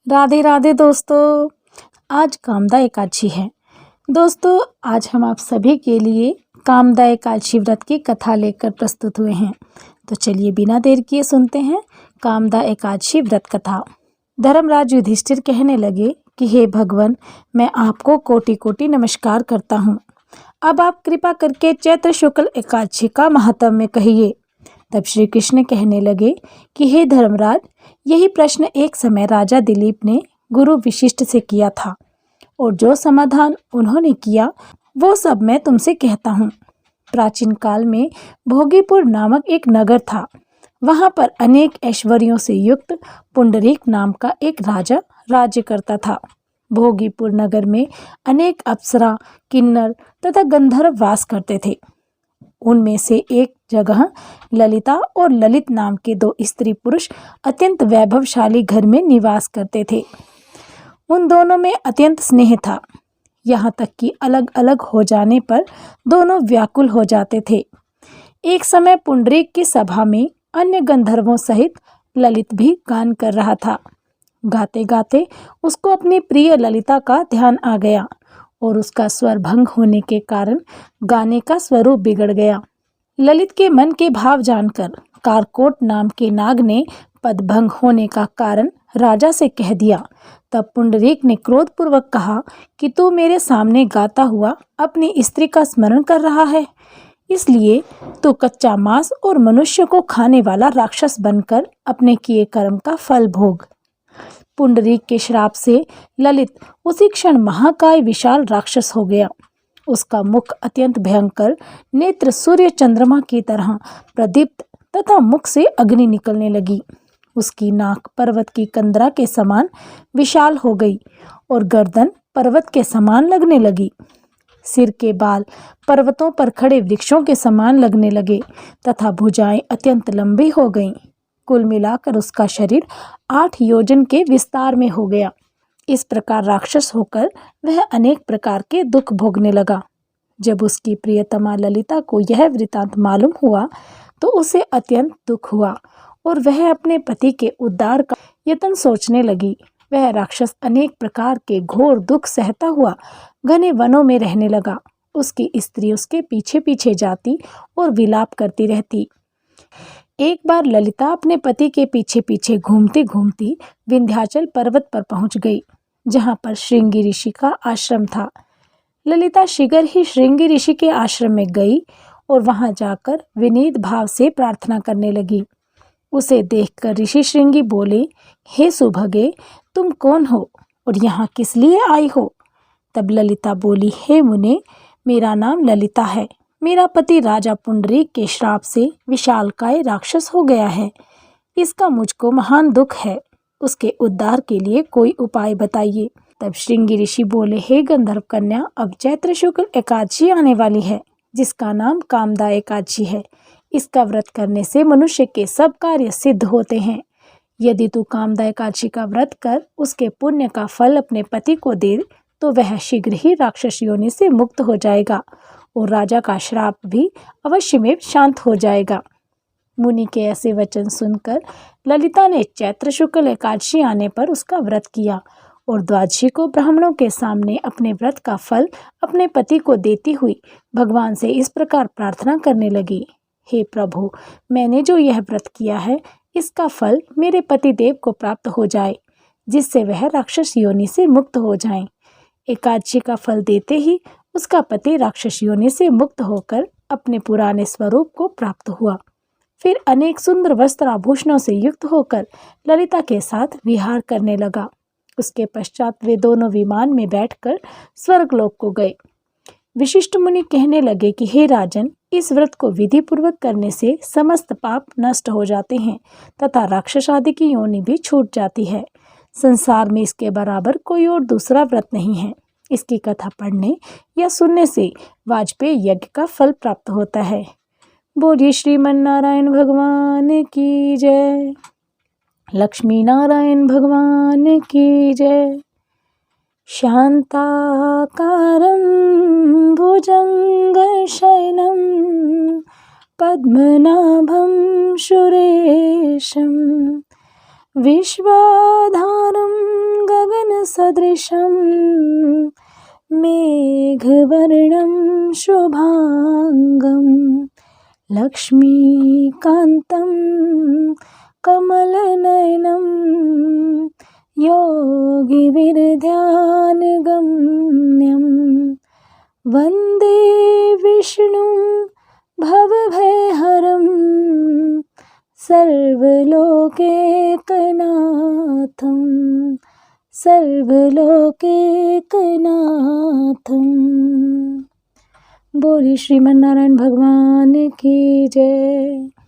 राधे राधे दोस्तों। आज कामदा एकादशी है। दोस्तों, आज हम आप सभी के लिए कामदा एकादशी व्रत की कथा लेकर प्रस्तुत हुए हैं। तो चलिए बिना देर किए सुनते हैं कामदा एकादशी व्रत कथा। धर्मराज युधिष्ठिर कहने लगे कि हे भगवान, मैं आपको कोटि कोटि नमस्कार करता हूँ। अब आप कृपा करके चैत्र शुक्ल एकादशी का महात्म्य कहिए। तब श्री कृष्ण कहने लगे कि हे धर्मराज, यही प्रश्न एक समय राजा दिलीप ने गुरु वशिष्ठ से किया था और जो समाधान उन्होंने किया वो सब मैं तुमसे कहता हूँ। प्राचीन काल में भोगीपुर नामक एक नगर था। वहाँ पर अनेक ऐश्वर्यों से युक्त पुंडरीक नाम का एक राजा राज्य करता था। भोगीपुर नगर में अनेक अप्सरा, किन्नर तथा गंधर्व वास करते थे। उनमें से एक जगह ललिता और ललित नाम के दो स्त्री पुरुष अत्यंत वैभवशाली घर में निवास करते थे। उन दोनों में अत्यंत स्नेह था, यहाँ तक कि अलग अलग हो जाने पर दोनों व्याकुल हो जाते थे। एक समय पुंडरीक की सभा में अन्य गंधर्वों सहित ललित भी गान कर रहा था। गाते गाते उसको अपनी प्रिय ललिता का ध्यान आ गया और उसका स्वर भंग होने के कारण गाने का स्वरूप बिगड़ गया। ललित के मन के भाव जानकर कारकोट नाम के नाग ने पदभंग होने का कारण राजा से कह दिया। तब पुंडरीक ने क्रोधपूर्वक कहा कि तू मेरे सामने गाता हुआ अपनी स्त्री का स्मरण कर रहा है, इसलिए तू कच्चा मांस और मनुष्य को खाने वाला राक्षस बनकर अपने किए कर्म का फल भोग। पुंडरीक के श्राप से ललित उसी क्षण महाकाय विशाल राक्षस हो गया। उसका मुख अत्यंत भयंकर, नेत्र सूर्य चंद्रमा की तरह प्रदीप्त तथा मुख से अग्नि निकलने लगी। उसकी नाक पर्वत की कंदरा के समान विशाल हो गई और गर्दन पर्वत के समान लगने लगी। सिर के बाल पर्वतों पर खड़े वृक्षों के समान लगने लगे तथा भुजाएं अत्यंत लंबी हो गईं। कुल मिलाकर उसका शरीर 8 योजन के विस्तार में हो गया। इस प्रकार राक्षस होकर वह अनेक प्रकार के दुख भोगने लगा। जब उसकी प्रियतमा ललिता को यह वृतांत मालूम हुआ तो उसे अत्यंत दुख हुआ और वह अपने पति के उद्धार का यत्न सोचने लगी। वह राक्षस अनेक प्रकार के घोर दुख सहता हुआ घने वनों में रहने लगा। उसकी स्त्री उसके पीछे पीछे जाती और विलाप करती रहती। एक बार ललिता अपने पति के पीछे पीछे घूमती घूमती विंध्याचल पर्वत पर पहुंच गई, जहां पर श्रृंगी ऋषि का आश्रम था। ललिता शीघ्र ही श्रृंगी ऋषि के आश्रम में गई और वहां जाकर विनीत भाव से प्रार्थना करने लगी। उसे देखकर ऋषि श्रृंगी बोले, हे सुभगे, तुम कौन हो और यहाँ किस लिए आई हो? तब ललिता बोली, हे मुने, मेरा नाम ललिता है। मेरा पति राजा पुंडरीक के श्राप से विशालकाय राक्षस हो गया है। इसका मुझको महान दुख है। उसके उद्धार के लिए कोई उपाय बताइए। तब श्रृंगी ऋषि बोले, हे गंधर्व कन्या, अब चैत्र शुक्ल एकादशी आने वाली है, जिसका नाम कामदा एकादशी है। इसका व्रत करने से मनुष्य के सब कार्य सिद्ध होते हैं। यदि तू कामदा एकादशी का व्रत कर उसके पुण्य का फल अपने पति को दे तो वह शीघ्र ही राक्षस योनि से मुक्त हो जाएगा और राजा का श्राप भी अवश्य में शांत हो जाएगा। मुनि के ऐसे वचन सुनकर ललिता ने चैत्र शुक्ल एकादशी आने पर उसका व्रत किया और द्वादशी को ब्राह्मणों के सामने अपने व्रत का फल अपने पति को देती हुई भगवान से इस प्रकार प्रार्थना करने लगी, हे प्रभु, मैंने जो यह व्रत किया है इसका फल मेरे पति देव को प्राप्त हो जाए, जिससे वह राक्षस योनि से मुक्त हो जाएं। एकादशी का फल देते ही उसका पति राक्षस योनि से मुक्त होकर अपने पुराने स्वरूप को प्राप्त हुआ। फिर अनेक सुंदर वस्त्र आभूषणों से युक्त होकर ललिता के साथ विहार करने लगा। उसके पश्चात वे दोनों विमान में बैठकर स्वर्गलोक को गए। विशिष्ट मुनि कहने लगे कि हे राजन, इस व्रत को विधि पूर्वक करने से समस्त पाप नष्ट हो जाते हैं तथा राक्षस आदि की योनि भी छूट जाती है। संसार में इसके बराबर कोई और दूसरा व्रत नहीं है। इसकी कथा पढ़ने या सुनने से वाजपेयी यज्ञ का फल प्राप्त होता है। बोलिए श्रीमन नारायण भगवान की जय। लक्ष्मी नारायण भगवान की जय। शांताकारं भुजंगशयनं पद्मनाभं सुरेशं विश्वाधारं सदृशं मेघवर्णं शुभांगं लक्ष्मीकान्तं कमलनयनं योगिविरध्यानगम्यं वन्दे विष्णुं भवभयहरं सर्वलोकैकनाथं सर्वलोकैकनाथं। बोली श्रीमन्नारायण भगवान की जय।